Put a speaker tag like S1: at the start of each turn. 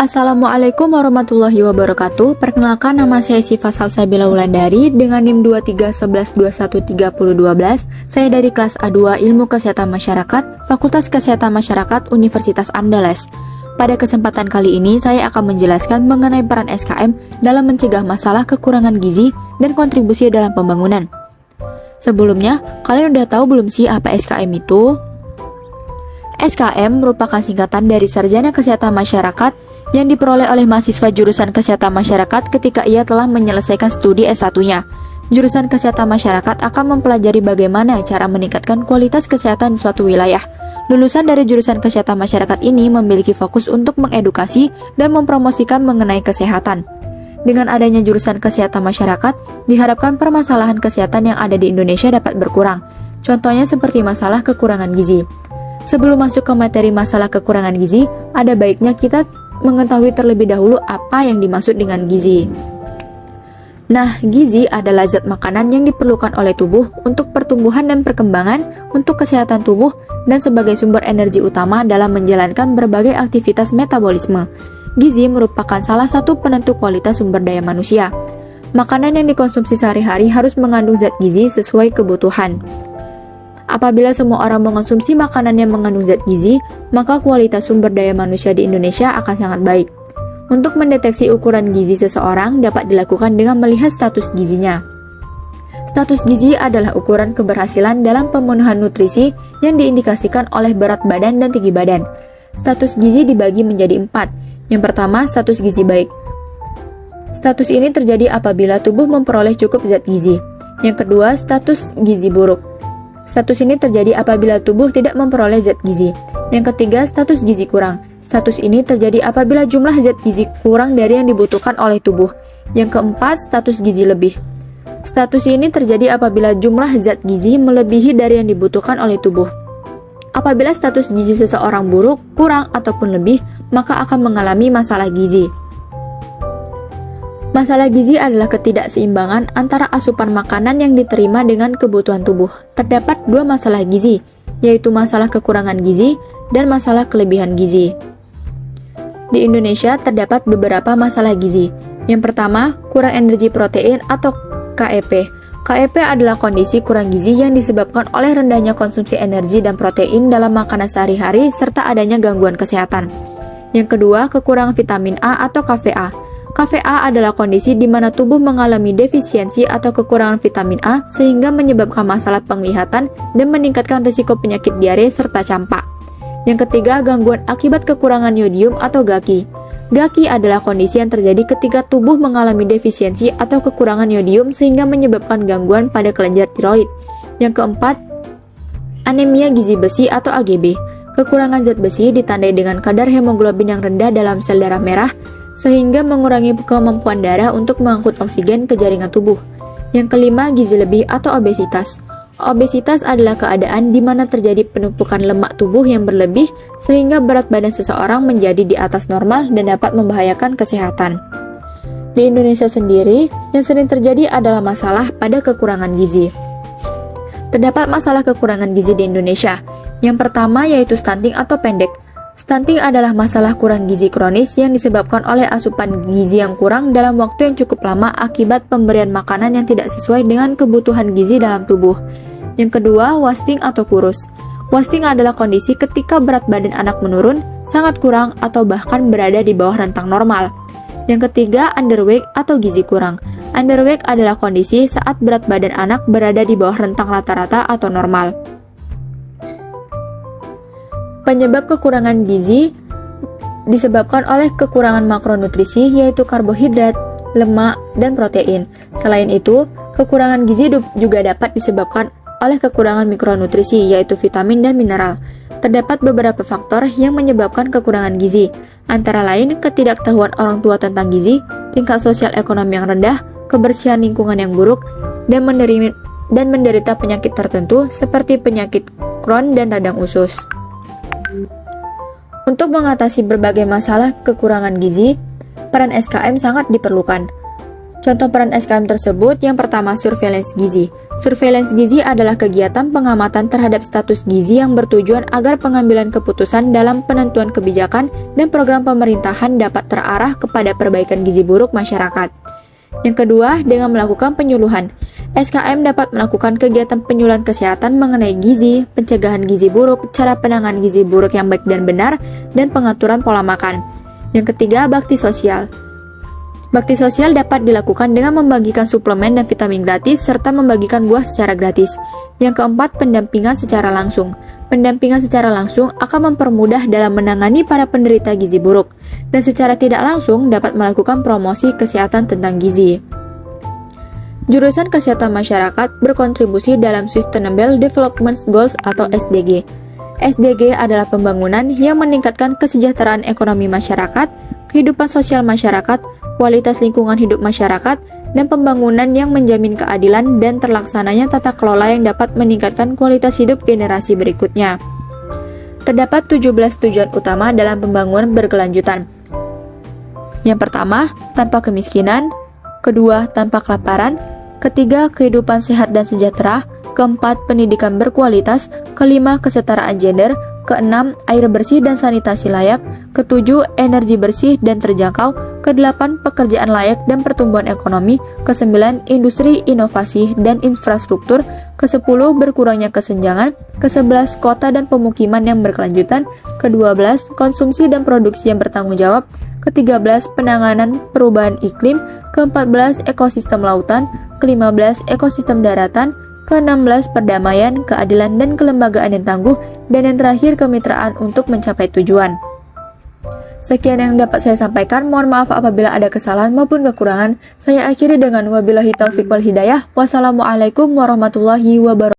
S1: Assalamualaikum warahmatullahi wabarakatuh. Perkenalkan, nama saya Siva Salsabila Wulandari dengan NIM 2311213012. Saya dari kelas A2 Ilmu Kesehatan Masyarakat, Fakultas Kesehatan Masyarakat, Universitas Andalas. Pada kesempatan kali ini, saya akan menjelaskan mengenai peran SKM dalam mencegah masalah kekurangan gizi dan kontribusi dalam pembangunan. Sebelumnya, kalian udah tahu belum sih apa SKM itu? SKM merupakan singkatan dari Sarjana Kesehatan Masyarakat yang diperoleh oleh mahasiswa jurusan Kesehatan Masyarakat ketika ia telah menyelesaikan studi S1-nya. Jurusan Kesehatan Masyarakat akan mempelajari bagaimana cara meningkatkan kualitas kesehatan di suatu wilayah. Lulusan dari jurusan Kesehatan Masyarakat ini memiliki fokus untuk mengedukasi dan mempromosikan mengenai kesehatan. Dengan adanya jurusan Kesehatan Masyarakat, diharapkan permasalahan kesehatan yang ada di Indonesia dapat berkurang. Contohnya seperti masalah kekurangan gizi. Sebelum masuk ke materi masalah kekurangan gizi, ada baiknya kita mengetahui terlebih dahulu apa yang dimaksud dengan gizi. Nah, gizi adalah zat makanan yang diperlukan oleh tubuh untuk pertumbuhan dan perkembangan, untuk kesehatan tubuh, dan sebagai sumber energi utama dalam menjalankan berbagai aktivitas metabolisme. Gizi merupakan salah satu penentu kualitas sumber daya manusia. Makanan yang dikonsumsi sehari-hari harus mengandung zat gizi sesuai kebutuhan. Apabila semua orang mengonsumsi makanan yang mengandung zat gizi, maka kualitas sumber daya manusia di Indonesia akan sangat baik. Untuk mendeteksi ukuran gizi seseorang dapat dilakukan dengan melihat status gizinya. Status gizi adalah ukuran keberhasilan dalam pemenuhan nutrisi yang diindikasikan oleh berat badan dan tinggi badan. Status gizi dibagi menjadi 4. Yang pertama, status gizi baik. Status ini terjadi apabila tubuh memperoleh cukup zat gizi. Yang kedua, status gizi buruk. Status ini terjadi apabila tubuh tidak memperoleh zat gizi. Yang ketiga, status gizi kurang. Status ini terjadi apabila jumlah zat gizi kurang dari yang dibutuhkan oleh tubuh. Yang keempat, status gizi lebih. Status ini terjadi apabila jumlah zat gizi melebihi dari yang dibutuhkan oleh tubuh. Apabila status gizi seseorang buruk, kurang, ataupun lebih, maka akan mengalami masalah gizi. Masalah gizi adalah ketidakseimbangan antara asupan makanan yang diterima dengan kebutuhan tubuh. Terdapat 2 masalah gizi, yaitu masalah kekurangan gizi dan masalah kelebihan gizi. Di Indonesia terdapat beberapa masalah gizi. Yang pertama, kurang energi protein atau KEP. KEP adalah kondisi kurang gizi yang disebabkan oleh rendahnya konsumsi energi dan protein dalam makanan sehari-hari serta adanya gangguan kesehatan. Yang kedua, kekurangan vitamin A atau KVA. KVA adalah kondisi di mana tubuh mengalami defisiensi atau kekurangan vitamin A sehingga menyebabkan masalah penglihatan dan meningkatkan risiko penyakit diare serta campak. Yang ketiga, gangguan akibat kekurangan yodium atau GAKI. GAKI adalah kondisi yang terjadi ketika tubuh mengalami defisiensi atau kekurangan yodium sehingga menyebabkan gangguan pada kelenjar tiroid. Yang keempat, anemia gizi besi atau AGB. Kekurangan zat besi ditandai dengan kadar hemoglobin yang rendah dalam sel darah merah sehingga mengurangi kemampuan darah untuk mengangkut oksigen ke jaringan tubuh. Yang kelima, gizi lebih atau obesitas. Obesitas adalah keadaan di mana terjadi penumpukan lemak tubuh yang berlebih sehingga berat badan seseorang menjadi di atas normal dan dapat membahayakan kesehatan. Di Indonesia sendiri, yang sering terjadi adalah masalah pada kekurangan gizi. Terdapat masalah kekurangan gizi di Indonesia. Yang pertama yaitu stunting atau pendek. Stunting adalah masalah kurang gizi kronis yang disebabkan oleh asupan gizi yang kurang dalam waktu yang cukup lama akibat pemberian makanan yang tidak sesuai dengan kebutuhan gizi dalam tubuh. Yang kedua, wasting atau kurus. Wasting adalah kondisi ketika berat badan anak menurun, sangat kurang, atau bahkan berada di bawah rentang normal. Yang ketiga, underweight atau gizi kurang. Underweight adalah kondisi saat berat badan anak berada di bawah rentang rata-rata atau normal. Penyebab kekurangan gizi disebabkan oleh kekurangan makronutrisi yaitu karbohidrat, lemak, dan protein. Selain itu, kekurangan gizi juga dapat disebabkan oleh kekurangan mikronutrisi yaitu vitamin dan mineral. Terdapat beberapa faktor yang menyebabkan kekurangan gizi, antara lain ketidaktahuan orang tua tentang gizi, tingkat sosial ekonomi yang rendah, kebersihan lingkungan yang buruk, dan menderita penyakit tertentu seperti penyakit Crohn dan radang usus. Untuk mengatasi berbagai masalah kekurangan gizi, peran SKM sangat diperlukan. Contoh peran SKM tersebut, yang pertama surveillance gizi. Surveillance gizi adalah kegiatan pengamatan terhadap status gizi yang bertujuan agar pengambilan keputusan dalam penentuan kebijakan dan program pemerintahan dapat terarah kepada perbaikan gizi buruk masyarakat. Yang kedua, dengan melakukan penyuluhan. SKM dapat melakukan kegiatan penyuluhan kesehatan mengenai gizi, pencegahan gizi buruk, cara penanganan gizi buruk yang baik dan benar, dan pengaturan pola makan. Yang ketiga, bakti sosial. Bakti sosial dapat dilakukan dengan membagikan suplemen dan vitamin gratis serta membagikan buah secara gratis. Yang keempat, pendampingan secara langsung. Pendampingan secara langsung akan mempermudah dalam menangani para penderita gizi buruk dan secara tidak langsung dapat melakukan promosi kesehatan tentang gizi. Jurusan Kesehatan Masyarakat berkontribusi dalam Sustainable Development Goals atau SDG. SDG adalah pembangunan yang meningkatkan kesejahteraan ekonomi masyarakat, kehidupan sosial masyarakat, kualitas lingkungan hidup masyarakat, dan pembangunan yang menjamin keadilan dan terlaksananya tata kelola yang dapat meningkatkan kualitas hidup generasi berikutnya. Terdapat 17 tujuan utama dalam pembangunan berkelanjutan. Yang pertama, tanpa kemiskinan. Kedua, tanpa kelaparan. Ketiga, kehidupan sehat dan sejahtera. Keempat, pendidikan berkualitas. Kelima, kesetaraan gender. Keenam, air bersih dan sanitasi layak. Ketujuh, energi bersih dan terjangkau. Kedelapan, pekerjaan layak dan pertumbuhan ekonomi. Kesembilan, industri, inovasi, dan infrastruktur. Kesepuluh, berkurangnya kesenjangan. Kesebelas, kota dan pemukiman yang berkelanjutan. Kedua belas, konsumsi dan produksi yang bertanggung jawab. Ke-13, penanganan perubahan iklim. Ke-14, ekosistem lautan. Ke-15, ekosistem daratan. Ke-16, perdamaian, keadilan, dan kelembagaan yang tangguh. Dan yang terakhir, kemitraan untuk mencapai tujuan. Sekian yang dapat saya sampaikan. Mohon maaf apabila ada kesalahan maupun kekurangan. Saya akhiri dengan wabillahi taufiq wal hidayah. Wassalamualaikum warahmatullahi wabarakatuh.